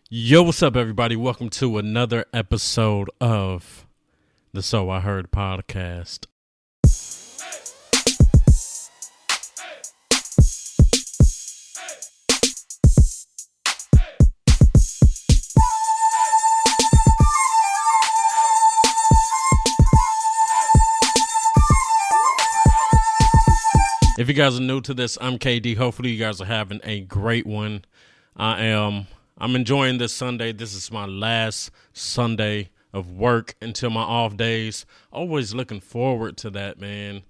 Yo, what's up, everybody? Welcome to another episode of the So I Heard podcast. If you guys are new to this, I'm KD. Hopefully you guys are having a great one. I'm enjoying this Sunday. This is my last Sunday of work until my off days. Always looking forward to that, man.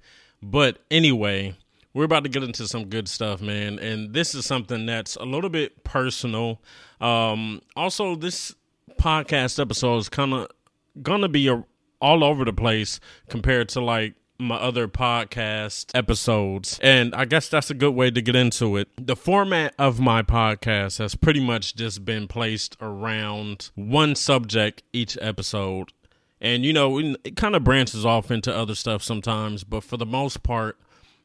But anyway, we're about to get into some good stuff, man. And this is something that's a little bit personal. Also, this podcast episode is kind of going to be all over the place compared to like my other podcast episodes, and I guess that's a good way to get into it. The format of my podcast has pretty much just been placed around one subject each episode, and it kind of branches off into other stuff sometimes, but for the most part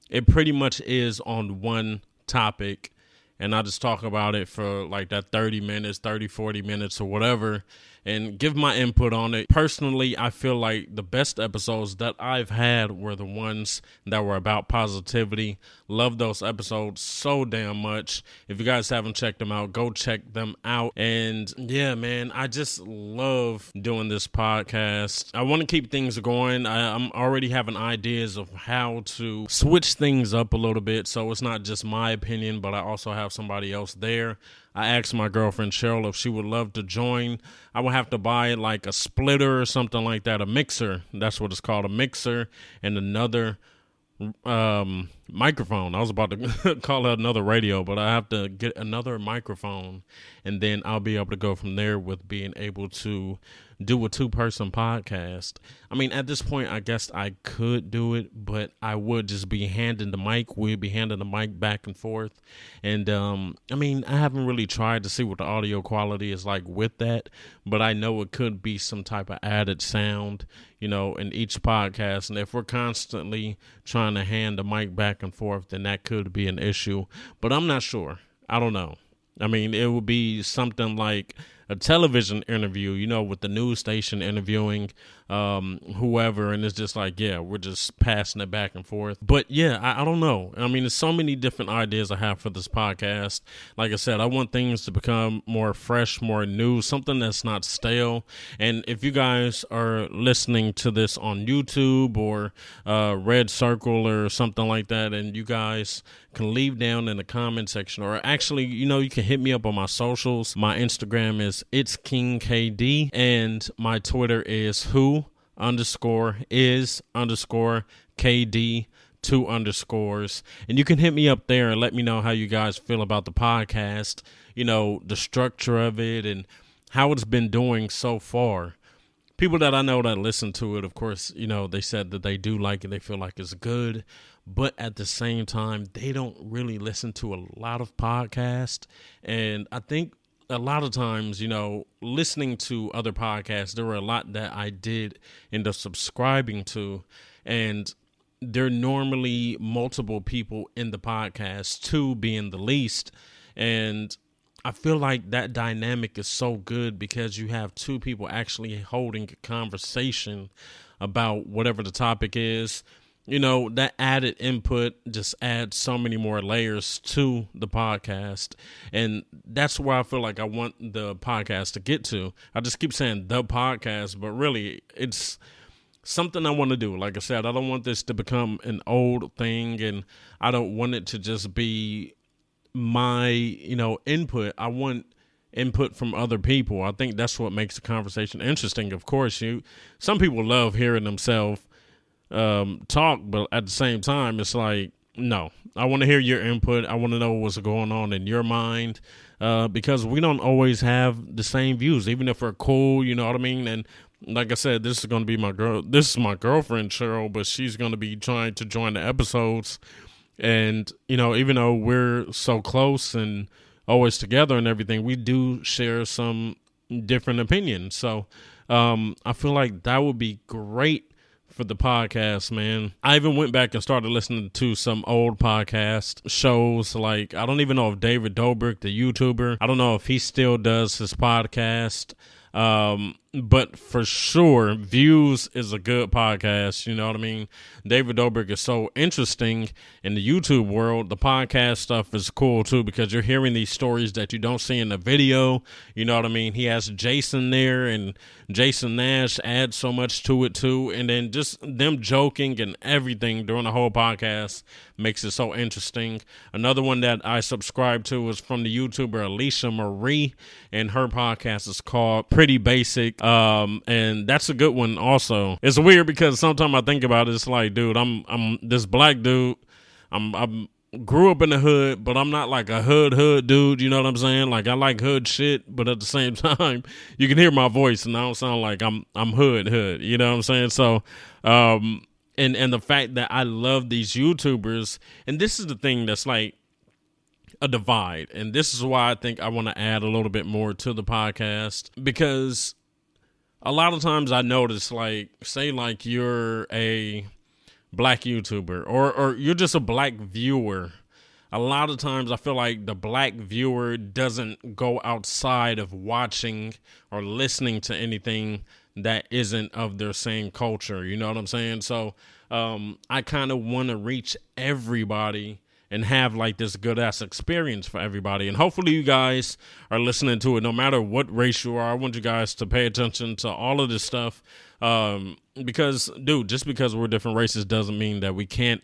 it pretty much is on one topic, and I just talk about it for like that 30 minutes, 40 minutes or whatever, and give my input on it. Personally, I feel like the best episodes that I've had were the ones that were about positivity. Love those episodes so damn much. If you guys haven't checked them out, go check them out. And yeah, man, I just love doing this podcast. I want to keep things going. I'm already having ideas of how to switch things up a little bit, so it's not just my opinion, but I also have somebody else there. I asked my girlfriend Cheryl if she would love to join. I would have to buy like a splitter or something like that, a mixer. That's what it's called, a mixer, and another microphone. I was about to call it another radio, but I have to get another microphone, and then I'll be able to go from there with being able to do a 2-person podcast. I mean, at this point, I guess I could do it, but I would just be handing the mic. We'd be handing the mic back and forth. And, I mean, I haven't really tried to see what the audio quality is like with that, but I know it could be some type of added sound, in each podcast. And if we're constantly trying to hand the mic back and forth, then that could be an issue, but I'm not sure. I don't know. I mean, it would be something like a television interview, with the news station interviewing whoever, and it's just like, yeah, we're just passing it back and forth. But yeah, I don't know. I mean, there's so many different ideas I have for this podcast. Like I said, I want things to become more fresh, more new, something that's not stale. And if you guys are listening to this on YouTube or Red Circle or something like that, and you guys can leave down in the comment section, or actually, you can hit me up on my socials. My Instagram is It's King KD, and my Twitter is who_is_KD 2 underscores, and you can hit me up there and let me know how you guys feel about the podcast, the structure of it and how it's been doing so far. People that I know that listen to it, of course, they said that they do like it, they feel like it's good, but at the same time, they don't really listen to a lot of podcasts. And I think a lot of times, listening to other podcasts, there were a lot that I did end up subscribing to, and there are normally multiple people in the podcast, 2 being the least. And I feel like that dynamic is so good because you have 2 people actually holding a conversation about whatever the topic is. That added input just adds so many more layers to the podcast. And that's where I feel like I want the podcast to get to. I just keep saying the podcast, but really it's something I want to do. Like I said, I don't want this to become an old thing, and I don't want it to just be my, input. I want input from other people. I think that's what makes the conversation interesting. Of course, some people love hearing themselves talk, but at the same time, it's like, no, I want to hear your input. I want to know what's going on in your mind, because we don't always have the same views, even if we're cool, you know what I mean? And like I said, this is going to be this is my girlfriend, Cheryl, but she's going to be trying to join the episodes. And, even though we're so close and always together and everything, we do share some different opinions. So I feel like that would be great for the podcast, man. I even went back and started listening to some old podcast shows. Like, I don't even know if David Dobrik, the YouTuber, I don't know if he still does his podcast. But for sure, Views is a good podcast. You know what I mean? David Dobrik is so interesting in the YouTube world. The podcast stuff is cool too, because you're hearing these stories that you don't see in the video. You know what I mean? He has Jason there, and Jason Nash adds so much to it too. And then just them joking and everything during the whole podcast makes it so interesting. Another one that I subscribe to is from the YouTuber Alicia Marie, and her podcast is called Pretty Basic. And that's a good one also. It's weird because sometimes I think about it, it's like, dude, I'm this black dude. I'm grew up in the hood, but I'm not like a hood dude. You know what I'm saying? Like, I like hood shit, but at the same time, you can hear my voice and I don't sound like I'm hood. You know what I'm saying? So, and the fact that I love these YouTubers, and this is the thing that's like a divide. And this is why I think I want to add a little bit more to the podcast, because a lot of times I notice, like, say like you're a black YouTuber or you're just a black viewer. A lot of times I feel like the black viewer doesn't go outside of watching or listening to anything that isn't of their same culture. You know what I'm saying? So I kind of want to reach everybody and have like this good ass experience for everybody. And hopefully you guys are listening to it no matter what race you are. I want you guys to pay attention to all of this stuff. Because, dude, just because we're different races doesn't mean that we can't,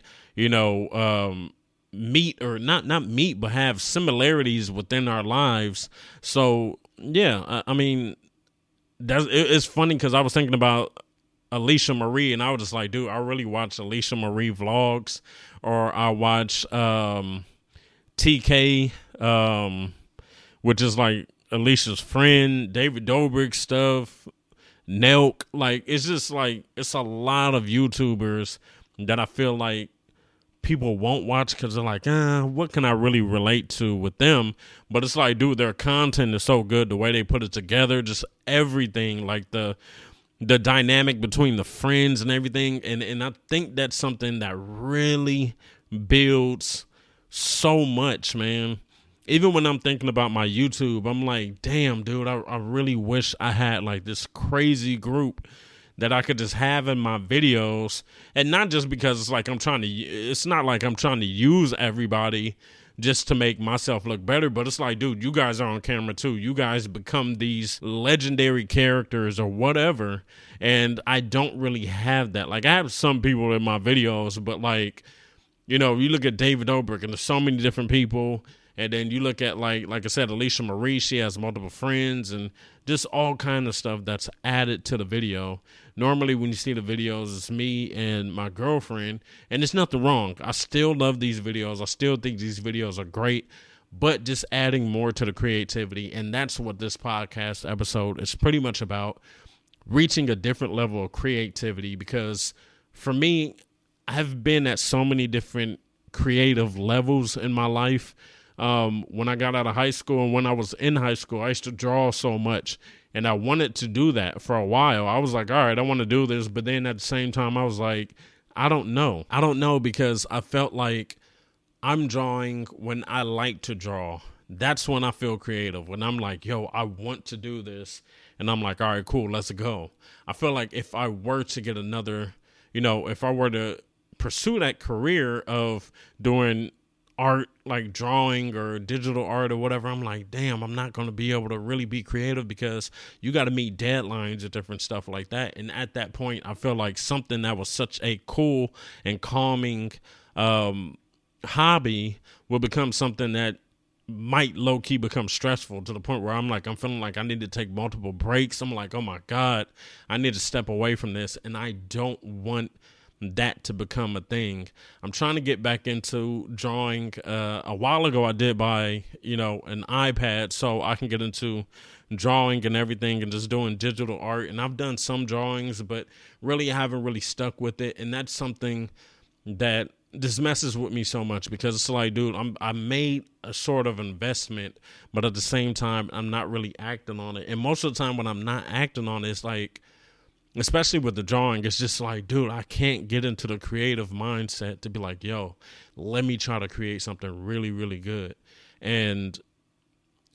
meet, or not meet, but have similarities within our lives. So, yeah, I mean, it's funny because I was thinking about Alicia Marie, and I was just like, dude, I really watch Alicia Marie vlogs, or I watch TK, which is like Alicia's friend, David Dobrik stuff, Nelk. Like, it's just like, it's a lot of YouTubers that I feel like people won't watch because they're like, what can I really relate to with them? But it's like, dude, their content is so good, the way they put it together, just everything, like the dynamic between the friends and everything. And I think that's something that really builds so much, man. Even when I'm thinking about my YouTube, I'm like, damn, dude, I really wish I had like this crazy group that I could just have in my videos. And not just because it's like it's not like I'm trying to use everybody just to make myself look better, but it's like, dude, you guys are on camera too. You guys become these legendary characters or whatever, and I don't really have that. Like, I have some people in my videos, but like, you look at David Dobrik, and there's so many different people, and then you look at like I said, Alicia Marie, she has multiple friends, and just all kind of stuff that's added to the video. Normally when you see the videos, it's me and my girlfriend, and there's nothing wrong. I still love these videos. I still think these videos are great, but just adding more to the creativity. And that's what this podcast episode is pretty much about, reaching a different level of creativity. Because for me, I've been at so many different creative levels in my life. When I got out of high school and when I was in high school, I used to draw so much, and I wanted to do that for a while. I was like, all right, I want to do this. But then at the same time, I was like, I don't know. I don't know, because I felt like I'm drawing when I like to draw. That's when I feel creative. When I'm like, yo, I want to do this. And I'm like, all right, cool, let's go. I feel like if I were to get another, if I were to pursue that career of doing art, like drawing or digital art or whatever, I'm like, damn, I'm not going to be able to really be creative, because you got to meet deadlines and different stuff like that. And at that point, I feel like something that was such a cool and calming hobby will become something that might low-key become stressful, to the point where I'm feeling like I need to take multiple breaks. I'm like, oh my God, I need to step away from this. And I don't want that to become a thing. I'm trying to get back into drawing. A while ago, I did buy, an iPad so I can get into drawing and everything and just doing digital art. And I've done some drawings, but really I haven't really stuck with it. And that's something that just messes with me so much, because it's like, dude, I made a sort of investment, but at the same time, I'm not really acting on it. And most of the time when I'm not acting on it, it's like, especially with the drawing, it's just like, dude, I can't get into the creative mindset to be like, yo, let me try to create something really, really good. And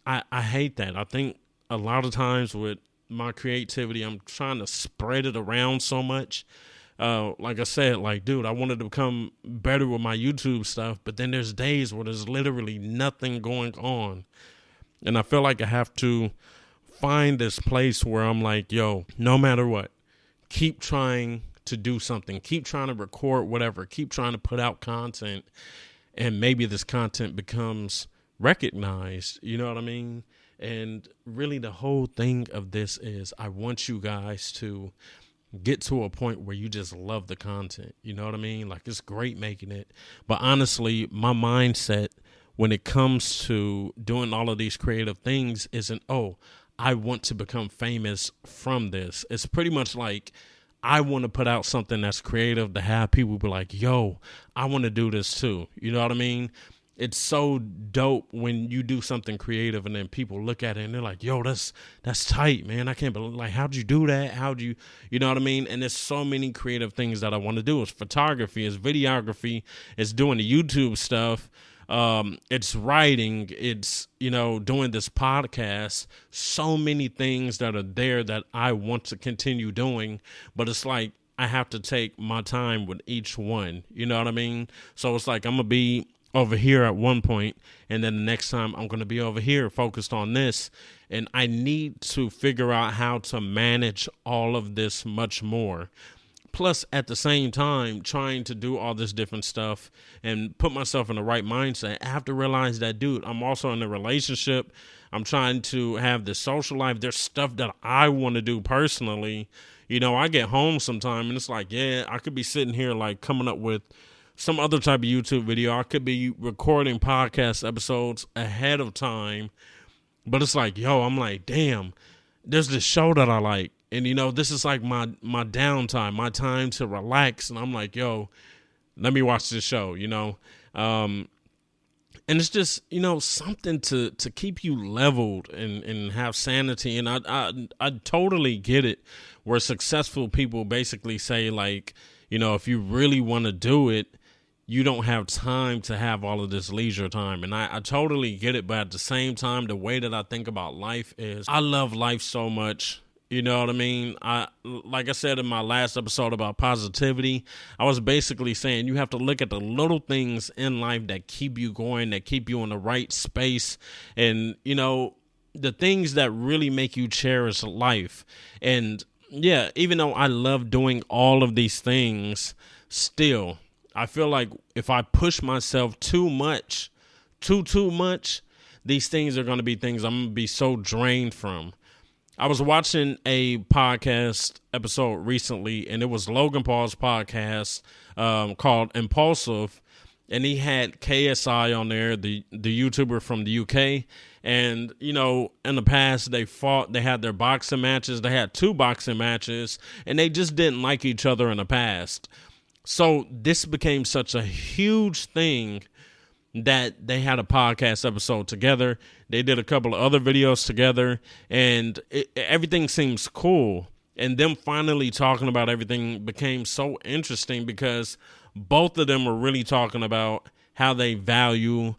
I hate that. I think a lot of times with my creativity, I'm trying to spread it around so much. Like I said, like, dude, I wanted to become better with my YouTube stuff, but then there's days where there's literally nothing going on. And I feel like I have to find this place where I'm like, yo, no matter what, keep trying to do something, keep trying to record whatever, keep trying to put out content, and maybe this content becomes recognized. You know what I mean? And really the whole thing of this is I want you guys to get to a point where you just love the content. You know what I mean? Like, it's great making it. But honestly, my mindset when it comes to doing all of these creative things isn't, oh, I want to become famous from this. It's pretty much like, I want to put out something that's creative to have people be like, yo, I want to do this too. You know what I mean? It's so dope when you do something creative and then people look at it and they're like, yo, that's tight, man. I can't believe, like, how'd you do that? You know what I mean? And there's so many creative things that I want to do. It's photography, it's videography, it's doing the YouTube stuff. It's writing, it's, doing this podcast, so many things that are there that I want to continue doing, but it's like, I have to take my time with each one. You know what I mean? So it's like, I'm going to be over here at one point, and then the next time I'm going to be over here focused on this. And I need to figure out how to manage all of this much more. Plus, at the same time, trying to do all this different stuff and put myself in the right mindset, I have to realize that, dude, I'm also in a relationship. I'm trying to have this social life. There's stuff that I want to do personally. I get home sometime and it's like, yeah, I could be sitting here like coming up with some other type of YouTube video. I could be recording podcast episodes ahead of time. But it's like, yo, I'm like, damn, there's this show that I like. And, this is like my downtime, my time to relax. And I'm like, yo, let me watch this show, and it's just, something to keep you leveled and have sanity. And I totally get it where successful people basically say, like, if you really want to do it, you don't have time to have all of this leisure time. And I totally get it. But at the same time, the way that I think about life is I love life so much. You know what I mean? Like I said in my last episode about positivity, I was basically saying you have to look at the little things in life that keep you going, that keep you in the right space. And, the things that really make you cherish life. And yeah, even though I love doing all of these things, still, I feel like if I push myself too much, too much, these things are going to be things I'm going to be so drained from. I was watching a podcast episode recently, and it was Logan Paul's podcast called Impulsive, and he had KSI on there, the YouTuber from the UK. And, in the past, they had their boxing matches. They had 2 boxing matches, and they just didn't like each other in the past. So this became such a huge thing that they had a podcast episode together. They did a couple of other videos together, and everything seems cool. And them finally talking about everything became so interesting because both of them were really talking about how they value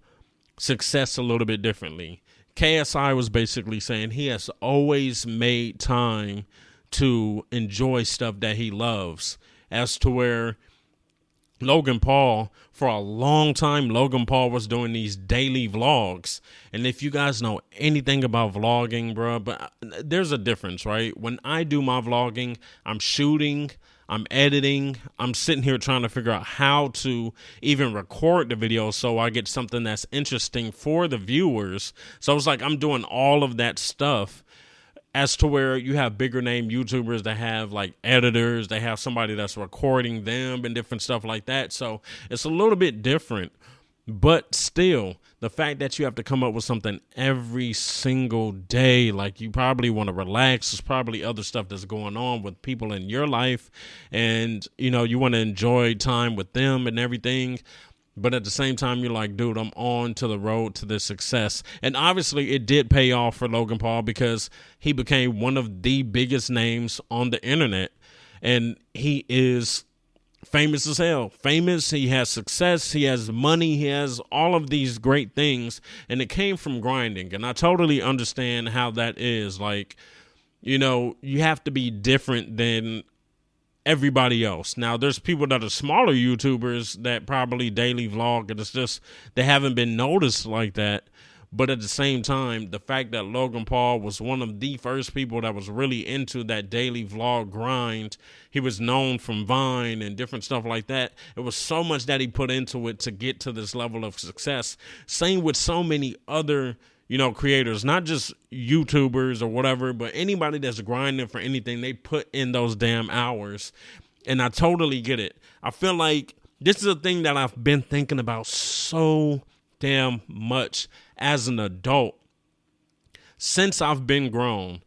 success a little bit differently. KSI was basically saying he has always made time to enjoy stuff that he loves, as to where Logan Paul, for a long time, Logan Paul was doing these daily vlogs. And if you guys know anything about vlogging, bro, but there's a difference, right? When I do my vlogging, I'm shooting, I'm editing, I'm sitting here trying to figure out how to even record the video so I get something that's interesting for the viewers. So it's like I'm doing all of that stuff. As to where you have bigger name YouTubers that have like editors, they have somebody that's recording them and different stuff like that. So it's a little bit different, but still the fact that you have to come up with something every single day, like you probably want to relax. There's probably other stuff that's going on with people in your life and, you want to enjoy time with them and everything. But at the same time, you're like, dude, I'm on to the road to this success. And obviously it did pay off for Logan Paul because he became one of the biggest names on the internet. and he is famous as hell. Famous, he has success, he has money, he has all of these great things, and it came from grinding. And I totally understand how that is. Like, you know, you have to be different than everybody else. Now, there's people that are smaller YouTubers that probably daily vlog, and it's just they haven't been noticed like that. But at the same time, the fact that Logan Paul was one of the first people that was really into that daily vlog grind, he was known from Vine and different stuff like that. It was so much that he put into it to get to this level of success. Same with so many other, you know, creators, not just YouTubers or whatever, but anybody that's grinding for anything, they put in those damn hours. And I totally get it. I feel like this is a thing that I've been thinking about so damn much as an adult since I've been grown.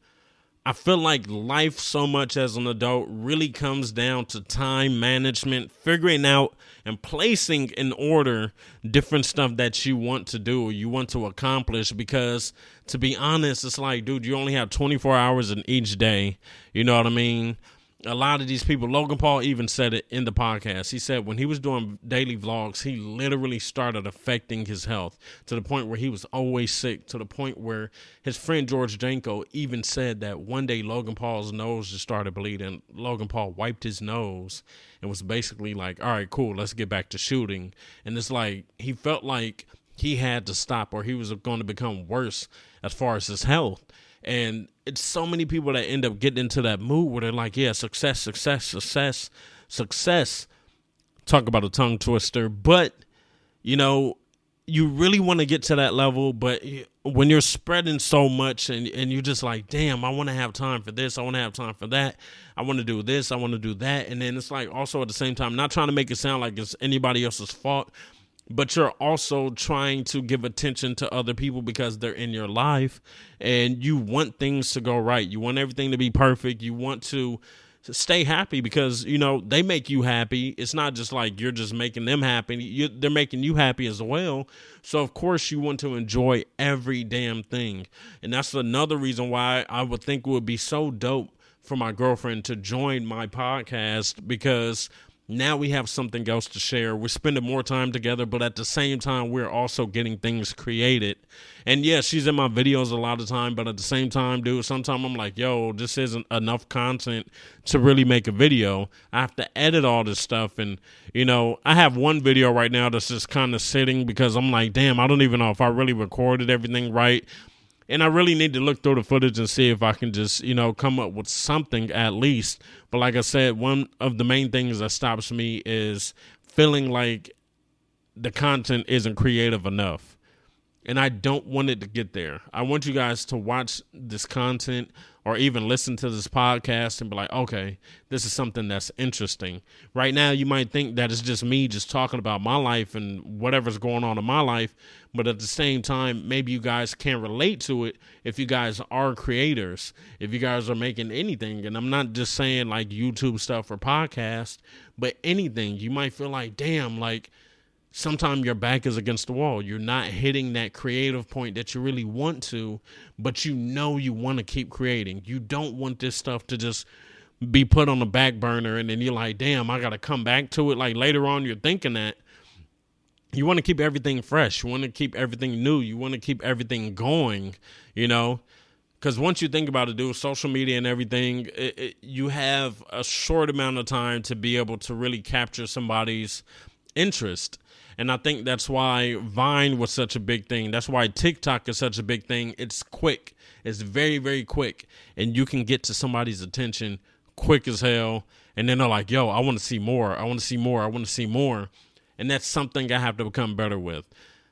I feel like life so much as an adult really comes down to time management, figuring out and placing in order different stuff that you want to do, you want to accomplish. Because to be honest, it's like, dude, you only have 24 hours in each day. You know what I mean? A lot of these people, Logan Paul even said it in the podcast. He said when he was doing daily vlogs, he literally started affecting his health to the point where he was always sick, to the point where his friend George Janko even said that one day Logan Paul's nose just started bleeding. Logan Paul wiped his nose and was basically like, all right, cool, let's get back to shooting. And it's like he felt like he had to stop or he was going to become worse as far as his health. And it's so many people that end up getting into that mood where they're like, yeah, success. Talk about a tongue twister. But, you know, you really want to get to that level. But when you're spreading so much and you're just like, damn, I want to have time for this. I want to have time for that. I want to do this. I want to do that. And then it's like also at the same time, not trying to make it sound like it's anybody else's fault, but you're also trying to give attention to other people because they're in your life and you want things to go right. You want everything to be perfect. You want to stay happy because, you know, they make you happy. It's not just like you're just making them happy. They're making you happy as well. So, of course, you want to enjoy every damn thing. And that's another reason why I would think it would be so dope for my girlfriend to join my podcast, because now we have something else to share. We're spending more time together, but at the same time, we're also getting things created. And yeah, she's in my videos a lot of time, but at the same time, dude, sometimes I'm like, yo, this isn't enough content to really make a video. I have to edit all this stuff. And, you know, I have one video right now that's just kind of sitting because I'm like, damn, I don't even know if I really recorded everything right. And I really need to look through the footage and see if I can just, you know, come up with something at least. But like I said, one of the main things that stops me is feeling like the content isn't creative enough. And I don't want it to get there. I want you guys to watch this content or even listen to this podcast and be like, okay, this is something that's interesting. Right now, you might think that it's just me just talking about my life and whatever's going on in my life. But at the same time, maybe you guys can relate to it if you guys are creators, if you guys are making anything. And I'm not just saying like YouTube stuff or podcast, but anything. You might feel like, damn, like sometimes your back is against the wall. You're not hitting that creative point that you really want to, but you know you want to keep creating. You don't want this stuff to just be put on the back burner and then you're like, damn, I got to come back to it. Like later on, you're thinking that. You want to keep everything fresh. You want to keep everything new. You want to keep everything going, you know, because once you think about it, dude, social media and everything, you have a short amount of time to be able to really capture somebody's interest. And I think that's why Vine was such a big thing. That's why TikTok is such a big thing. It's quick. It's very, very quick. And you can get to somebody's attention quick as hell. And then they're like, yo, I want to see more. I want to see more. I want to see more. And that's something I have to become better with.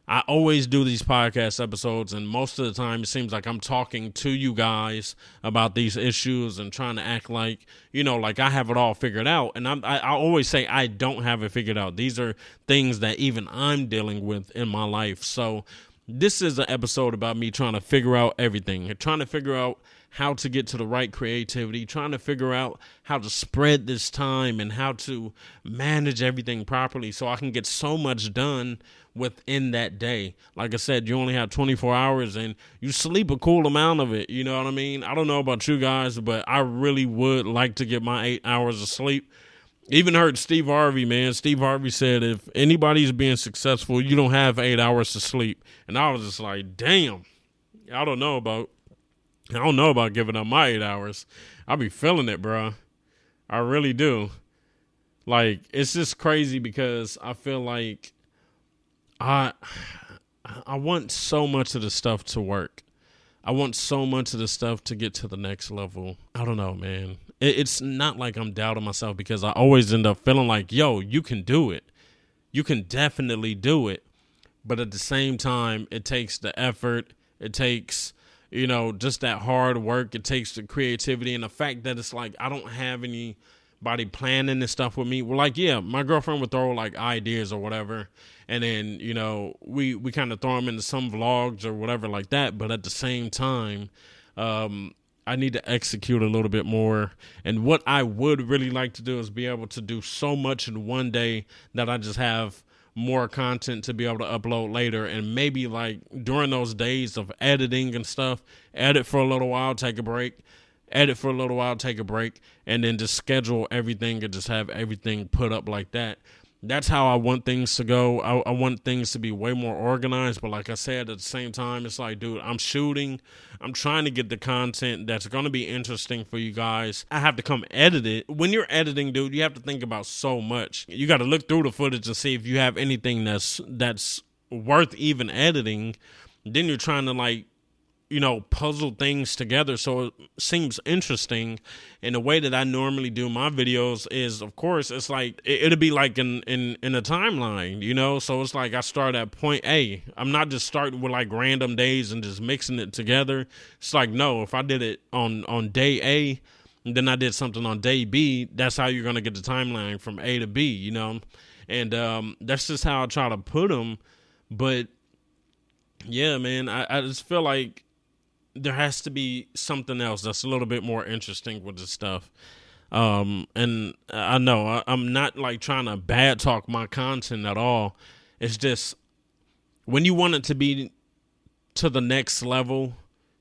I always do these podcast episodes, and most of the time it seems like I'm talking to you guys about these issues and trying to act like, you know, like I have it all figured out. And I always say I don't have it figured out. These are things that even I'm dealing with in my life. So this is an episode about me trying to figure out everything, trying to figure out how to get to the right creativity, trying to figure out how to spread this time and how to manage everything properly so I can get so much done within that day. Like I said, you only have 24 hours and you sleep a cool amount of it. You know what I mean? I don't know about you guys, but I really would like to get my 8 hours of sleep. Even heard Steve Harvey, man. Steve Harvey said if anybody's being successful, you don't have 8 hours to sleep. And I was just like, damn, I don't know about giving up my 8 hours. I be feeling it, bro. I really do. Like, it's just crazy because I feel like I want so much of the stuff to work. I want so much of the stuff to get to the next level. I don't know, man. It's not like I'm doubting myself because I always end up feeling like, yo, you can do it. You can definitely do it. But at the same time, it takes the effort. It takes, just that hard work. It takes the creativity and the fact that it's like I don't have anybody planning this stuff with me. Well, like, yeah, my girlfriend would throw like ideas or whatever. And then, we kind of throw them into some vlogs or whatever like that. But at the same time, I need to execute a little bit more. And what I would really like to do is be able to do so much in one day that I just have more content to be able to upload later. And maybe like during those days of editing and stuff, edit for a little while, take a break, edit for a little while, take a break, and then just schedule everything and just have everything put up like that. That's how I want things to go. I want things to be way more organized. But like I said, at the same time, it's like, dude, I'm shooting. I'm trying to get the content that's going to be interesting for you guys. I have to come edit it. When you're editing, dude, you have to think about so much. You got to look through the footage and see if you have anything that's worth even editing. Then you're trying to like, puzzle things together so it seems interesting. And the way that I normally do my videos is, of course, it's like it'll be like in a timeline, so it's like I start at point A. I'm not just starting with like random days and just mixing it together. It's like, no, if I did it on day A and then I did something on day B, that's how you're going to get the timeline from A to B, and that's just how I try to put them. But yeah, man, I just feel like there has to be something else that's a little bit more interesting with this stuff. And I know I'm not like trying to bad talk my content at all. It's just when you want it to be to the next level,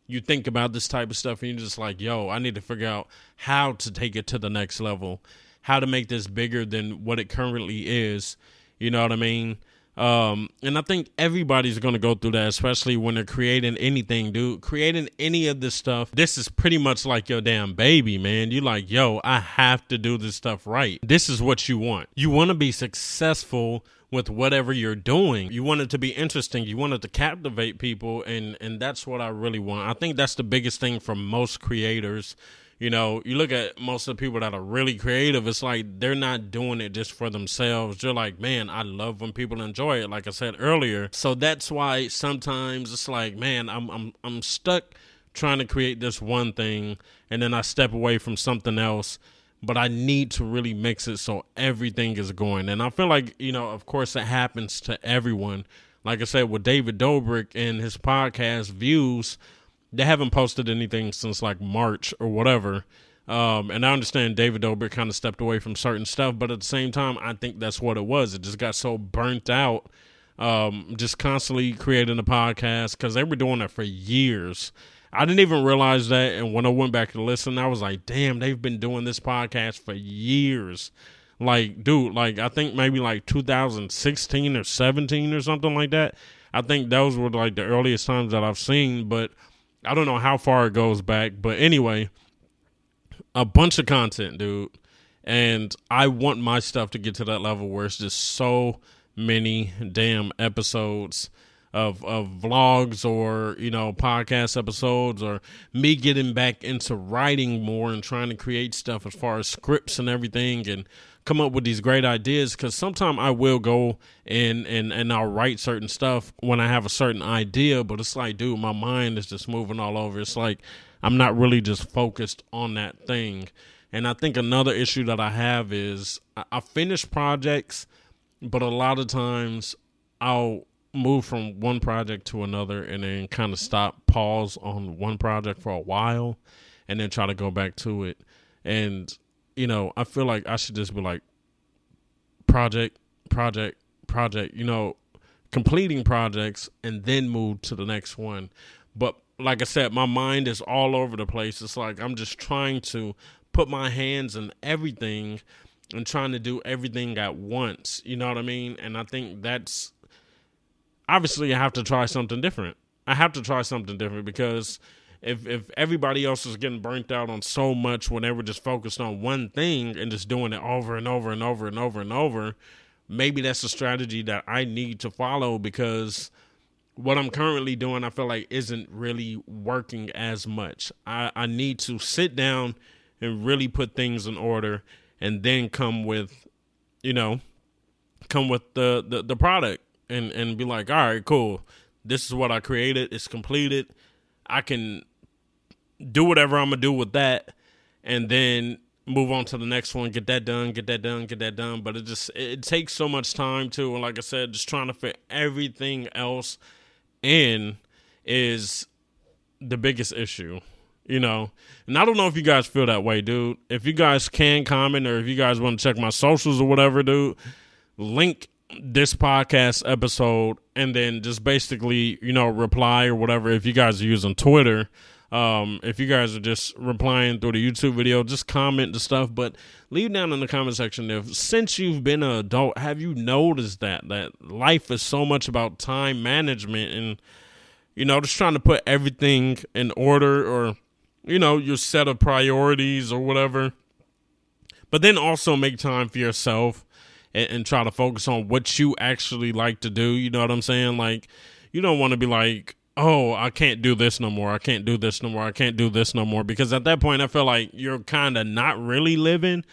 you think about this type of stuff and you're just like, yo, I need to figure out how to take it to the next level, how to make this bigger than what it currently is. You know what I mean? And I think everybody's going to go through that, especially when they're creating anything, dude. Creating any of this stuff, this is pretty much like your damn baby, man. You're like, yo, I have to do this stuff right. This is what you want. You want to be successful with whatever you're doing. You want it to be interesting. You want it to captivate people, and that's what I really want. I think that's the biggest thing for most creators. You look at most of the people that are really creative, it's like they're not doing it just for themselves. They're like, man, I love when people enjoy it, like I said earlier. So that's why sometimes it's like, man, I'm stuck trying to create this one thing, and then I step away from something else. But I need to really mix it so everything is going. And I feel like, of course, it happens to everyone. Like I said, with David Dobrik and his podcast Views, they haven't posted anything since like March or whatever. And I understand David Dobrik kind of stepped away from certain stuff, but at the same time, I think that's what it was. It just got so burnt out, just constantly creating a podcast because they were doing it for years. I didn't even realize that. And when I went back to listen, I was like, damn, they've been doing this podcast for years. Like, dude, like I think maybe like 2016 or 17 or something like that. I think those were like the earliest times that I've seen, but I don't know how far it goes back. But anyway, a bunch of content, dude. And I want my stuff to get to that level where it's just so many damn episodes of vlogs or, podcast episodes, or me getting back into writing more and trying to create stuff as far as scripts and everything and come up with these great ideas. Because sometimes I will go and I'll write certain stuff when I have a certain idea, but it's like, dude, my mind is just moving all over. It's like I'm not really just focused on that thing. And I think another issue that I have is I finish projects, but a lot of times I'll move from one project to another and then kind of pause on one project for a while and then try to go back to it. And, I feel like I should just be like project, completing projects and then move to the next one. But like I said, my mind is all over the place. It's like I'm just trying to put my hands in everything and trying to do everything at once. You know what I mean? And I think that's obviously I have to try something different. Because if everybody else is getting burnt out on so much when they were just focused on one thing and just doing it over and over and over and over and over, maybe that's a strategy that I need to follow, because what I'm currently doing, I feel like isn't really working as much. I need to sit down and really put things in order and then come with the product and be like, all right, cool. This is what I created. It's completed. I can do whatever I'm going to do with that and then move on to the next one, get that done. But it takes so much time too. And like I said, just trying to fit everything else in is the biggest issue, And I don't know if you guys feel that way, dude. If you guys can comment, or if you guys want to check my socials or whatever, dude, link this podcast episode and then just basically, reply or whatever. If you guys are using Twitter, if you guys are just replying through the YouTube video, just comment the stuff, but leave down in the comment section if, since you've been an adult, have you noticed that life is so much about time management and, just trying to put everything in order, or, your set of priorities or whatever, but then also make time for yourself and try to focus on what you actually like to do. You know what I'm saying? Like, you don't want to be like, oh, I can't do this no more. Because at that point, I feel like you're kind of not really living.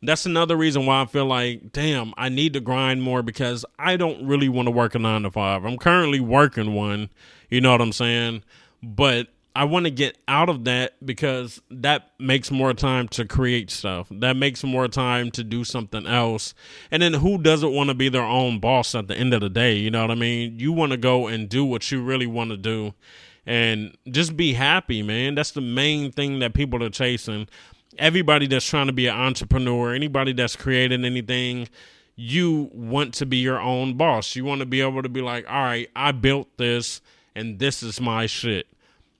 That's another reason why I feel like, damn, I need to grind more, because I don't really want to work a 9 to 5. I'm currently working one, you know what I'm saying? But I want to get out of that, because that makes more time to create stuff. That makes more time to do something else. And then who doesn't want to be their own boss at the end of the day? You know what I mean? You want to go and do what you really want to do and just be happy, man. That's the main thing that people are chasing. Everybody that's trying to be an entrepreneur, anybody that's creating anything, you want to be your own boss. You want to be able to be like, all right, I built this and this is my shit.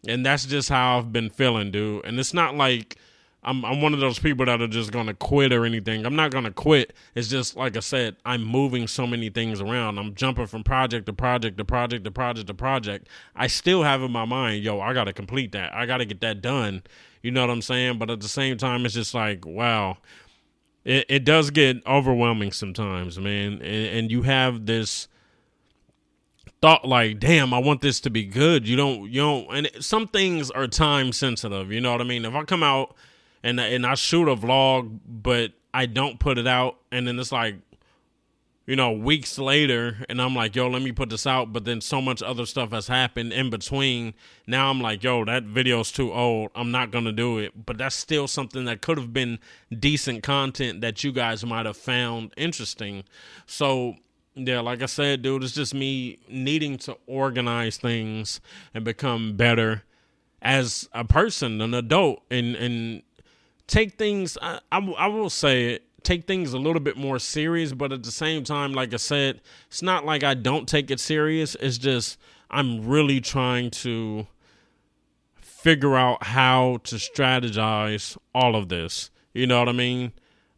And that's just how I've been feeling, dude. And it's not like I'm one of those people that are just going to quit or anything. I'm not going to quit. It's just, like I said, I'm moving so many things around. I'm jumping from project to project to project to project to project. I still have in my mind, I got to complete that. I got to get that done. You know what I'm saying? But at the same time, it's just like, wow, it does get overwhelming sometimes, man. And you have this thought like, damn, I want this to be good. You don't, and some things are time sensitive. You know what I mean? If I come out and I shoot a vlog, but I don't put it out, and then it's like, weeks later, and I'm like, let me put this out, but then so much other stuff has happened in between. Now I'm like, that video's too old. I'm not going to do it. But that's still something that could have been decent content that you guys might have found interesting. So, yeah, like I said, dude, it's just me needing to organize things and become better as a person, an adult, and take things, I will say it, take things a little bit more serious, but at the same time, like I said, it's not like I don't take it serious. It's just I'm really trying to figure out how to strategize all of this. You know what I mean?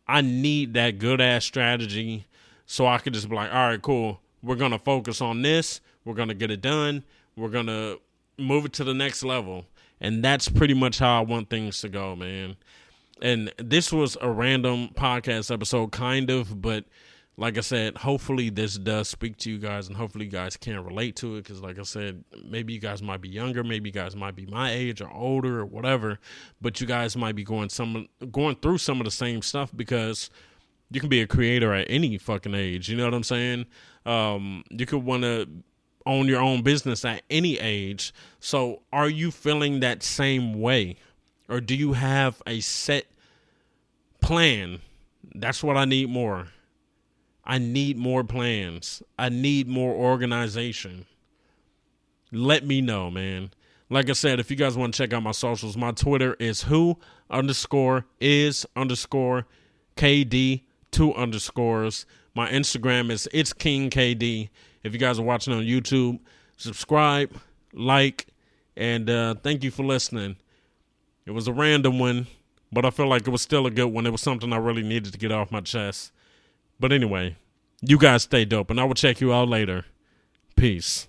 I need that good-ass strategy so I could just be like, all right, cool. We're going to focus on this. We're going to get it done. We're going to move it to the next level. And that's pretty much how I want things to go, man. And this was a random podcast episode, kind of, but like I said, hopefully this does speak to you guys, and hopefully you guys can relate to it, because like I said, maybe you guys might be younger, maybe you guys might be my age or older or whatever, but you guys might be going through some of the same stuff, because you can be a creator at any fucking age, you know what I'm saying? You could want to own your own business at any age. So are you feeling that same way? Or do you have a set plan? That's what I need more. I need more plans. I need more organization. Let me know, man. Like I said, if you guys want to check out my socials, my Twitter is who_is_KD 2_. My Instagram is it's King KD. If you guys are watching on YouTube, subscribe, like, and thank you for listening. It was a random one, but I feel like it was still a good one. It was something I really needed to get off my chest. But anyway, you guys stay dope, and I will check you out later. Peace.